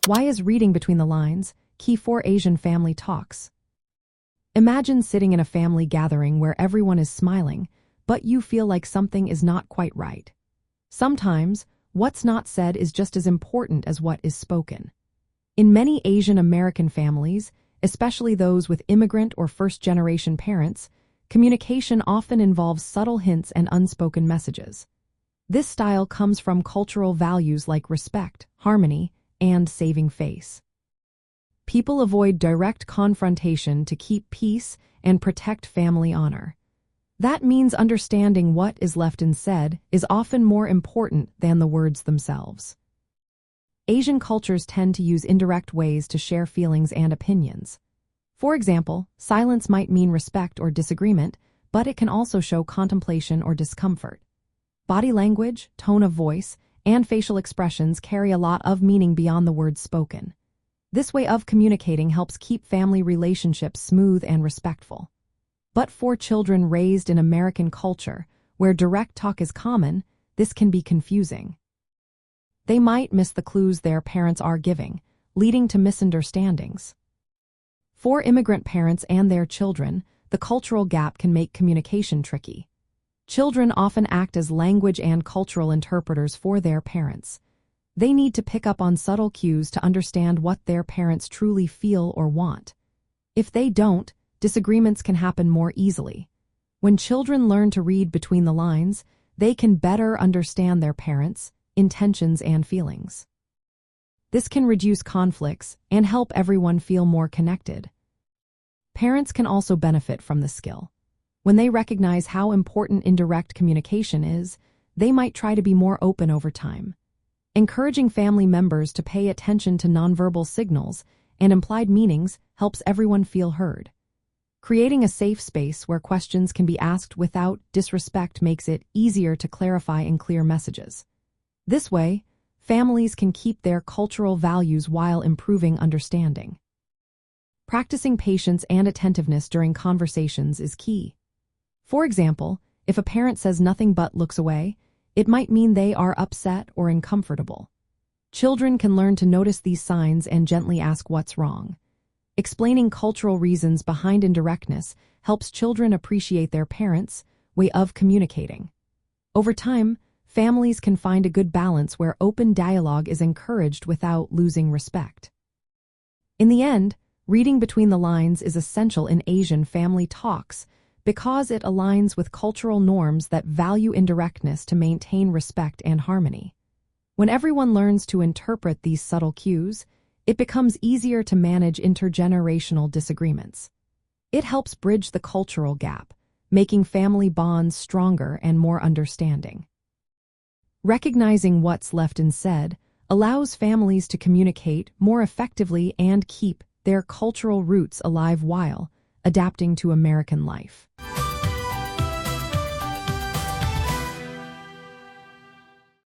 Why is reading between the lines key for Asian family talks? Imagine sitting in a family gathering where everyone is smiling, but you feel like something is not quite right. Sometimes, what's not said is just as important as what is spoken. In many Asian American families, especially those with immigrant or first-generation parents, communication often involves subtle hints and unspoken messages. This style comes from cultural values like respect, harmony, and saving face. People avoid direct confrontation to keep peace and protect family honor. That means understanding what is left unsaid is often more important than the words themselves. Asian cultures tend to use indirect ways to share feelings and opinions. For example, silence might mean respect or disagreement, but it can also show contemplation or discomfort. Body language, tone of voice, and facial expressions carry a lot of meaning beyond the words spoken. This way of communicating helps keep family relationships smooth and respectful. But for children raised in American culture, where direct talk is common, this can be confusing. They might miss the clues their parents are giving, leading to misunderstandings. For immigrant parents and their children, the cultural gap can make communication tricky. Children often act as language and cultural interpreters for their parents. They need to pick up on subtle cues to understand what their parents truly feel or want. If they don't, disagreements can happen more easily. When children learn to read between the lines, they can better understand their parents' intentions and feelings. This can reduce conflicts and help everyone feel more connected. Parents can also benefit from this skill. When they recognize how important indirect communication is, they might try to be more open over time. Encouraging family members to pay attention to nonverbal signals and implied meanings helps everyone feel heard. Creating a safe space where questions can be asked without disrespect makes it easier to clarify and clear messages. This way, families can keep their cultural values while improving understanding. Practicing patience and attentiveness during conversations is key. For example, if a parent says nothing but looks away, it might mean they are upset or uncomfortable. Children can learn to notice these signs and gently ask what's wrong. Explaining cultural reasons behind indirectness helps children appreciate their parents' way of communicating. Over time, families can find a good balance where open dialogue is encouraged without losing respect. In the end, reading between the lines is essential in Asian family talks because it aligns with cultural norms that value indirectness to maintain respect and harmony. When everyone learns to interpret these subtle cues, it becomes easier to manage intergenerational disagreements. It helps bridge the cultural gap, making family bonds stronger and more understanding. Recognizing what's left unsaid allows families to communicate more effectively and keep their cultural roots alive while adapting to American life.